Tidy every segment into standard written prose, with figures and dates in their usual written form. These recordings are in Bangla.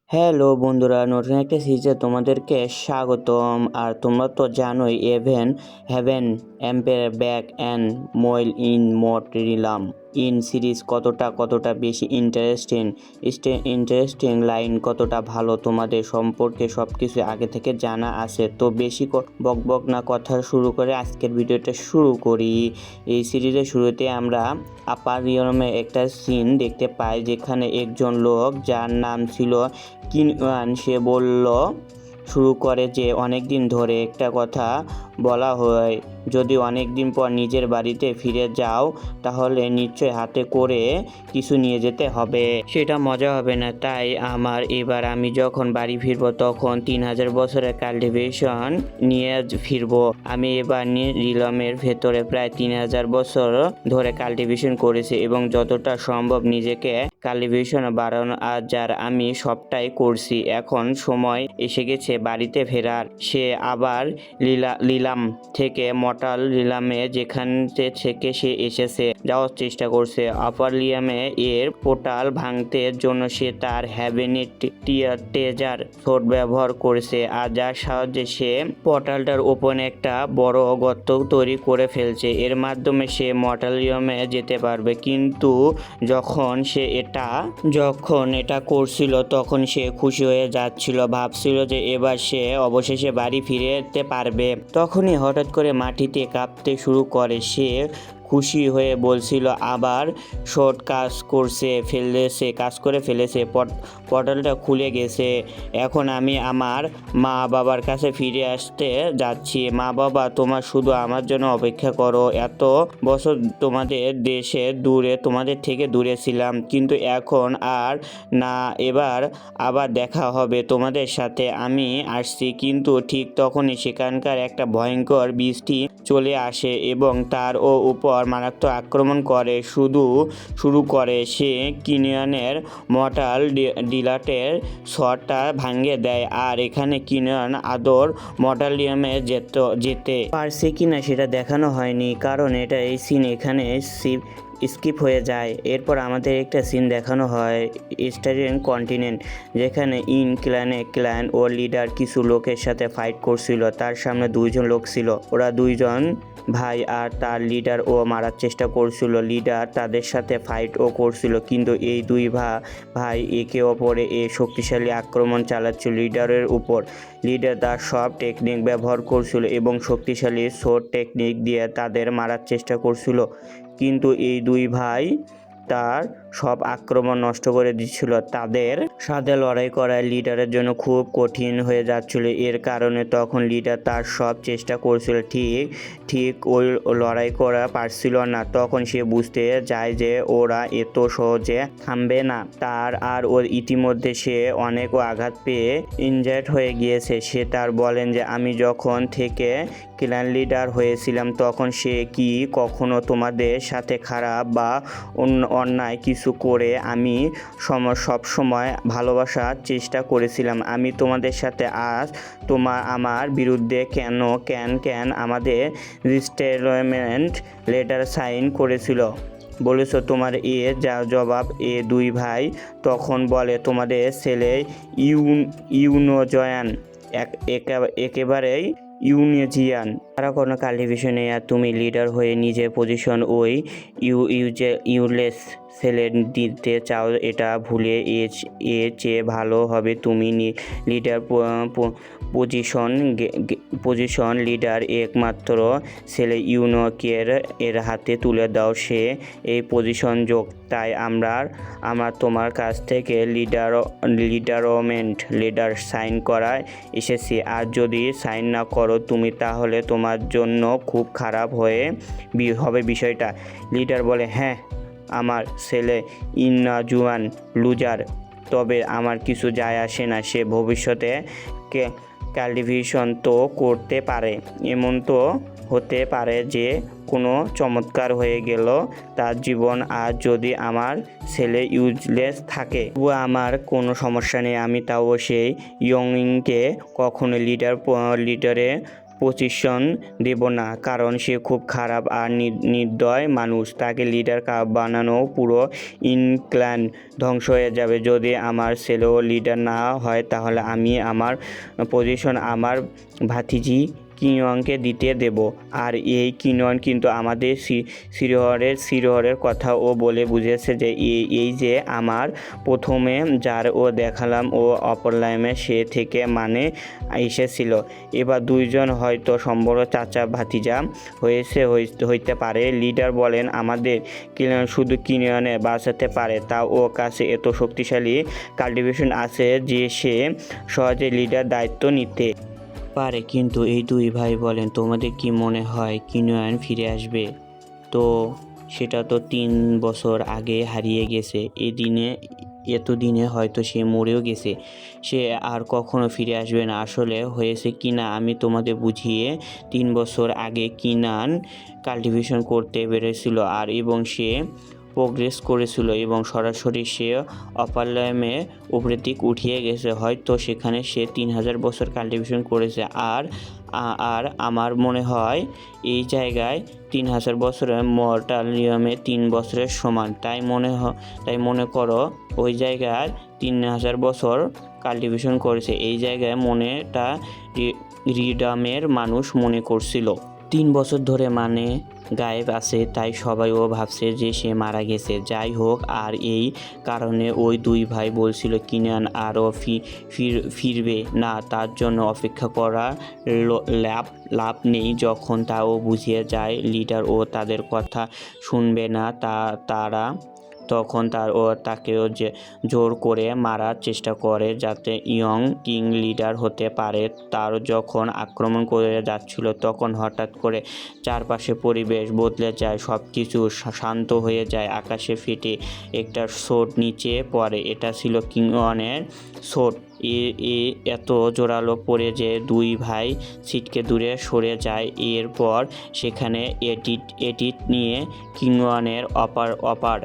হ্যালো বন্ধুরা, নতুন একটা সিরিজে তোমাদেরকে স্বাগতম। আর তোমরা তো জানোই হ্যাভেন এম্পায়ার ব্যাক অ্যান্ড মোয়েল ইন মটরিলাম ইন সিরিজ কতটা বেশি ইন্টারেস্টিং লাইন কতটা ভালো, তোমাদের সম্পর্কে সব কিছু আগে থেকে জানা আছে। তো বেশি বকবক না কথা শুরু করে আজকের ভিডিওটা শুরু করি। এই সিরিজের শুরুতে আমরা আপার রিয়মে একটা সিন দেখতে পাই, যেখানে একজন লোক যার নাম ছিল কিনওয়ান, সে শুরু করে যে অনেক দিন ধরে একটা কথা বলা হয়, যদি অনেক দিন পর নিজের বাড়িতে ফিরে যাও তাহলে নিশ্চয় হাতে করে কিছু নিয়ে যেতে হবে, সেটা মজা হবে না। তাই এবার আমি যখন বাড়ি ফিরবো তখন 3000 বছরের কাল্টিভেশন নিয়ে ফিরবো। আমি এবার রিলমের ভেতরে প্রায় 3000 বছর ধরে কাল্টিভেশন করেছি এবং যতটা সম্ভব নিজেকে কাল্টিভেশন বাড়ানো যার আমি সবটাই করছি। এখন সময় এসে গেছে বাড়িতে ফেরার। সে আবার লিলাম থেকে মটাল লিলামে, যেখান থেকে সে এসেছে, যাওয়ার চেষ্টা করছে। আপার লিলামে এর পোর্টাল ভাঙতে জন্য সে তার হ্যাভেনের ট্রেজার সোর্ড ব্যবহার করেছে, আর যার সাহায্যে সে পোর্টালটার ওপরে একটা বড় গর্ত তৈরি করে ফেলছে। এর মাধ্যমে সে মটালিয়ামে যেতে পারবে। কিন্তু যখন এটা করছিল তখন সে খুশি হয়ে যাচ্ছিল, ভাবছিল যে এবার সে অবশেষে বাড়ি ফিরতে পারবে। তখনই হঠাৎ করে মাটিতে কাঁপতে শুরু করে। সে খুশি হয়ে বলছিল আবার শর্ট কাজ করে ফেলেছে, পোর্টালটা খুলে গেছে। এখন আমি আমার মা বাবার কাছে ফিরে আসতে যাচ্ছি। মা বাবা, তোমার শুধু আমার জন্য অপেক্ষা করো। এত বছর তোমাদের থেকে দূরে ছিলাম, কিন্তু এখন আর না, এবার আবার দেখা হবে তোমাদের সাথে। আমি আসছি। কিন্তু ঠিক তখনই সেখানকার একটা ভয়ঙ্কর বৃষ্টি চলে আসে এবং তার উপর মারাত্মক আক্রমণ শুরু করে। সে কিনিয়নের মর্টাল ডিলাটের শটটা ভাঙিয়ে দেয়। আর এখানে কিনিয়ন আদর মর্টালিয়ামে যেতে পারছে কিনা সেটা দেখানো হয়নি, কারণ এই সিন এখানে স্কিপ হয়ে যায়। এরপর আমাদের একটা সিন দেখানো হয় স্টারিয়ান কন্টিনেন্ট, যেখানে ক্ল্যান ও লিডার কিছু লোকের সাথে ফাইট করছিল। তার সামনে 2জন লোক ছিল, ওরা 2জন ভাই, আর তার লিডার ও মারার চেষ্টা করছিল। লিডার তাদের সাথে ফাইটও করছিল, কিন্তু এই দুই ভাই একে অপরে শক্তিশালী আক্রমণ চালাচ্ছিল লিডারের উপর। লিডার তার সব টেকনিক ব্যবহার করছিল এবং শক্তিশালী শর্ট টেকনিক দিয়ে তাদের মারার চেষ্টা করছিল, কিন্তু এই দুই ভাই তার সব আক্রমণ নষ্ট করে দিচ্ছিল। তাদের সাথে লড়াই করা লিডারের জন্য খুব কঠিন হয়ে যাচ্ছিল। এর কারণে তখন লিডার তার সব চেষ্টা করছিল, ঠিক ওই লড়াই করা পারছিল না। তখন সে বুঝতে যায় যে ওরা এত সহজে থামবে না। ওর ইতিমধ্যে সে অনেক আঘাত পেয়ে ইনজার্ড হয়ে গিয়েছে। সে তার বলেন যে আমি যখন থেকে ক্ল্যান লিডার হয়েছিলাম তখন সে কি কখনো তোমাদের সাথে খারাপ বা অন্যায় কিছু করে আমি সব সময় ভালোবাসার চেষ্টা করেছিলাম। আমি তোমাদের সাথে আমার বিরুদ্ধে কেন আমাদের রিস্টেরমেন্ট লেটার সাইন করেছিল বলেছ? তোমার জবাব। দুই ভাই তখন বলে তোমাদের ছেলে ইউনোজয়ান একেবারেই ইউনেজিয়ান, তারা কোনো কাল্টিভেশনে, আর তুমি লিডার হয়ে নিজের পজিশন ওই ইউলেস ছেলে দিতে চাও। এটা ভুলে চেয়ে ভালো হবে তুমি লিডার পজিশন লিডার একমাত্র ছেলে ইউনোকের এর হাতে তুলে দাও। সে এই পজিশন যোগ, তাই আমরা তোমার কাছ থেকে লিডার সাইন করায় এসেছি। আর যদি সাইন না করো তুমি, তাহলে তোমার জন্য খুব খারাপ হবে বিষয়টা। লিডার বলে, হ্যাঁ, আমার ছেলে ইন্নাজুয়ান লুজার, তবে আমার কিছু যায় আসে না। সে ভবিষ্যতে কাল্টিভেশন তো করতে পারে, এমন তো হতে পারে যে কোনো চমৎকার হয়ে গেল তার জীবন। আর যদি আমার ছেলে ইউজলেস থাকে তবুও আমার কোনো সমস্যা নেই, আমি তাও সেই ইয়ংকে কখনো লিডারে পজিশন দেব না, কারণ সে খুব খারাপ আর নির্দয় মানুষ। তাকে লিডার বানানো পুরো ইনক্ল্যান ধ্বংস হয়ে যাবে। যদি আমার ছেলেও লিডার না হয় তাহলে আমি আমার পজিশন আমার ভাতিজি কিনিয়নকে দিতে দেব। আর এই কিনিয়ন কিন্তু আমাদের শিরোহরের কথাও বলে বুঝেছে যে এই যে আমার প্রথমে যার ও দেখালাম ও অপর লাইমে সে থেকে মানে এসেছিল। এবার দুইজন হয়তো সম্ভব চাচা ভাতিজা হইতে পারে। লিডার বলেন আমাদের কিনিয়ন শুধু কিনিয়নে বাঁচাতে পারে, তা ও কাছে এত শক্তিশালী কাল্টিভেশন আছে যে সে সহজে লিডার দায়িত্ব নিতে পারে। কিন্তু এই দুই ভাই বলেন তোমাদের কি মনে হয় কিনিয়ন ফিরে আসবে? তো সেটা তো 3 বছর আগে হারিয়ে গেছে। এতদিনে হয়তো সে মরেও গেছে, সে আর কখনো ফিরে আসবে না। আসলে হয়েছে কি না আমি তোমাদের বুঝিয়ে 3 বছর আগে কিনান কাল্টিভেশন করতে পেরেছিল আর এবং সে প্রোগ্রেস করেছিল এবং সরাসরি সে অপারলামে উপরের দিক উঠিয়ে গেছে। হয়তো সেখানে সে 3000 বছর কাল্টিভেশন করেছে। আর আমার মনে হয় এই জায়গায় 3000 বছরের মর্টাল নিয়মে 3 বছরের সমান। তাই মনে করো ওই জায়গায় 3000 বছর কাল্টিভেশন করেছে। এই জায়গায় মনেটা রিডামের মানুষ মনে করছিল 3 বছর ধরে মানে গায়েব আছে, তাই সবাইও ভাবছে যে সে মারা গেছে। যাই হোক, আর এই কারণে ওই দুই ভাই বলছিল কিনিয়ন আরও ফিরবে না, তার জন্য অপেক্ষা করা লাভ নেই। যখন তাও বুঝিয়ে যায় লিডার ও তাদের কথা শুনবে না তারা তখন তাকেও জোর করে মারার চেষ্টা করে যাতে ইয়ং কিং লিডার হতে পারে। তার যখন আক্রমণ করে যাচ্ছিল তখন হঠাৎ করে চারপাশে পরিবেশ বদলে যায়, সব কিছু শান্ত হয়ে যায়। আকাশে ফেটে একটা শট নিচে পড়ে। এটা ছিল কিনিয়নের শট। এত জোরালো পড়ে যে দুই ভাই ছিটকে দূরে সরে যায়। এরপর সেখানে এডিট নিয়ে কিনিয়নের অপার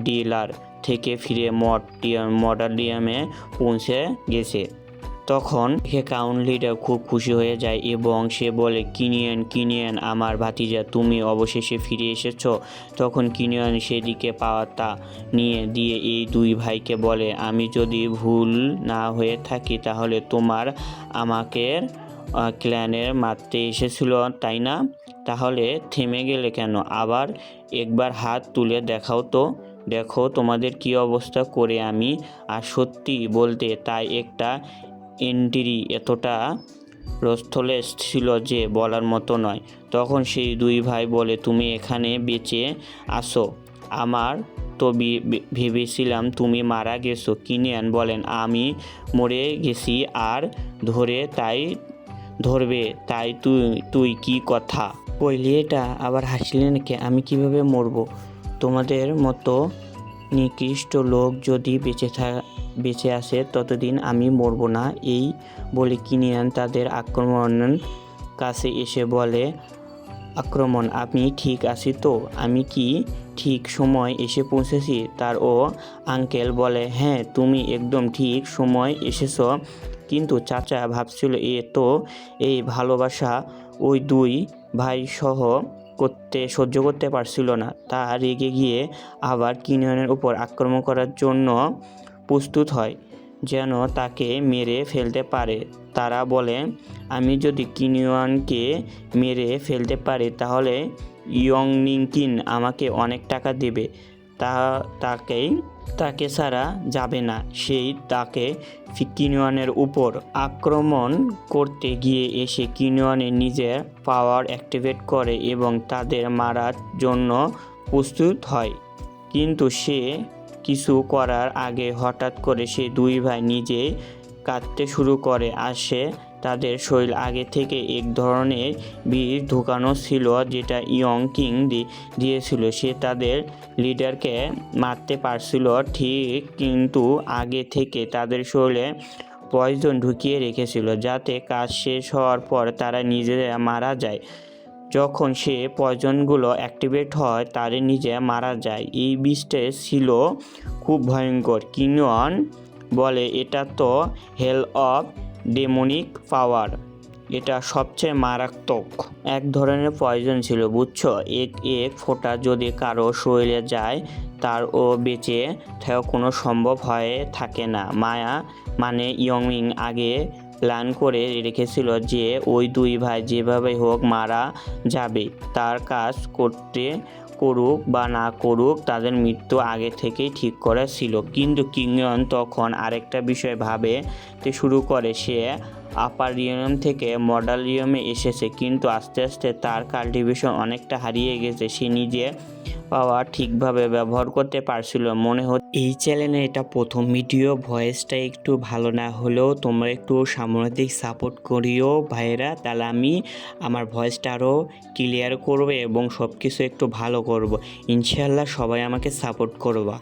ডিলার থেকে ফিরে মডালিয়ামে পৌঁছে গেছে। তখন কাউন্ট লিডার খুব খুশি হয়ে যায় এবং সে বলে কিনিয়ন আমার ভাতিজা, তুমি অবশেষে ফিরে এসেছো। তখন কিনিয়ন সেদিকে পাতা নিয়ে দিয়ে এই দুই ভাইকে বলে আমি যদি ভুল না হয়ে থাকি তাহলে আমাকে ক্ল্যানের মারতে এসেছিল তাই না? তাহলে থেমে গেলে কেন? আবার একবার হাত তুলে দেখাও তো, দেখো তোমাদের কি অবস্থা করে আমি। আর সত্যি বলতে তাই একটা এন্ট্রি এতটা রস্থলেস ছিল যে বলার মতো নয়। তখন সেই দুই ভাই বলে তুমি এখানে বেঁচে আসো, আমার তো ভেবেছিলাম তুমি মারা গেছো। কিনিয়ন বলেন আমি মরে গেছি আর ধরবে তাই তুই কি কথা কইলি? এটা আবার হাসলেন কে? আমি কিভাবে মরবো? তোমাদের মতো নিকৃষ্ট লোক যদি বেঁচে আসে ততদিন আমি মরবো না। এই বলে কিনিয়ন তাদের কাছে এসে বলে আক্রমণ আমি ঠিক আছি তো? আমি কি ঠিক সময় এসে পৌঁছেছি? তার ও আঙ্কেল বলে হ্যাঁ তুমি একদম ঠিক সময় এসেছ। কিন্তু চাচা ভাবছিল এই ভালোবাসা ওই দুই ভাই সহ্য করতে পারছিল না। তা রেগে গিয়ে আবার কিনিয়নের উপর আক্রমণ করার জন্য প্রস্তুত হয়, যেন তাকে মেরে ফেলতে পারে। তারা বলে আমি যদি কিনিয়নকে মেরে ফেলতে পারি তাহলে ইয়ংনিকিন আমাকে অনেক টাকা দেবে। তাকে ছাড়া যাবে না। সেই তাকে কিনিয়নের উপর আক্রমণ করতে গিয়ে এসে কিনিয়নের নিজের পাওয়ার অ্যাক্টিভেট করে এবং তাদের মারার জন্য প্রস্তুত হয়। কিন্তু সে কিছু করার আগে হঠাৎ করে সে দুই ভাই নিজেই কাঁদতে শুরু করে। আসে তাদের শরীর আগে থেকে এক ধরনের বিষ ঢুকানো ছিল যেটা ইয়ং কিং দিয়েছিল। সে তাদের লিডারকে মারতে পারছিল ঠিক, কিন্তু আগে থেকে তাদের শরীরে পয়জন ঢুকিয়ে রেখেছিল যাতে কাজ শেষ হওয়ার পর তারা নিজেরা মারা যায়। যখন সে পয়জনগুলো অ্যাক্টিভেট হয় তারা নিজে মারা যায়। এই বিষটা ছিল খুব ভয়ঙ্কর। কিনিয়ন বলে এটা তো হেল অফ ডেমনিক পাওয়ার। এটা সবচেয়ে মারাত্মক এক ধরনের পয়জন ছিল, বুঝছো? এক ফোঁটা যদি কারো শরীরে যায় তার ও বেঁচে থাকা কোনো সম্ভব হয়ে থাকে না। মায়া মানে ইয়ংমিং আগে প্ল্যান করে রেখেছিল যে ওই দুই ভাই যেভাবে হোক মারা যাবে। তার কাজ করুক বা না করুক, তাদের মৃত্যু আগে থেকেই ঠিক করা ছিল। কিন্তু কিংয়ন তখন আরেকটা বিষয় ভাবতে শুরু করে। সে আপার রিয়ম থেকে মডাল রিয়মে এসেছে, কিন্তু আস্তে আস্তে তার কাল্টিভেশন অনেকটা হারিয়ে গেছে। সে নিজে পাওয়ার ঠিকভাবে ব্যবহার করতে পারছিল মনে হচ্ছে। এই চ্যানেলে এটা প্রথম ভিডিও, ভয়েসটা একটু ভালো না হলেও তোমরা একটু সামনের সাপোর্ট করিও ভাইয়েরা, তাহলে আমি আমার ভয়েসটা আরও ক্লিয়ার করবো এবং সব কিছু একটু ভালো করব। ইনশাআল্লাহ সবাই আমাকে সাপোর্ট করবা।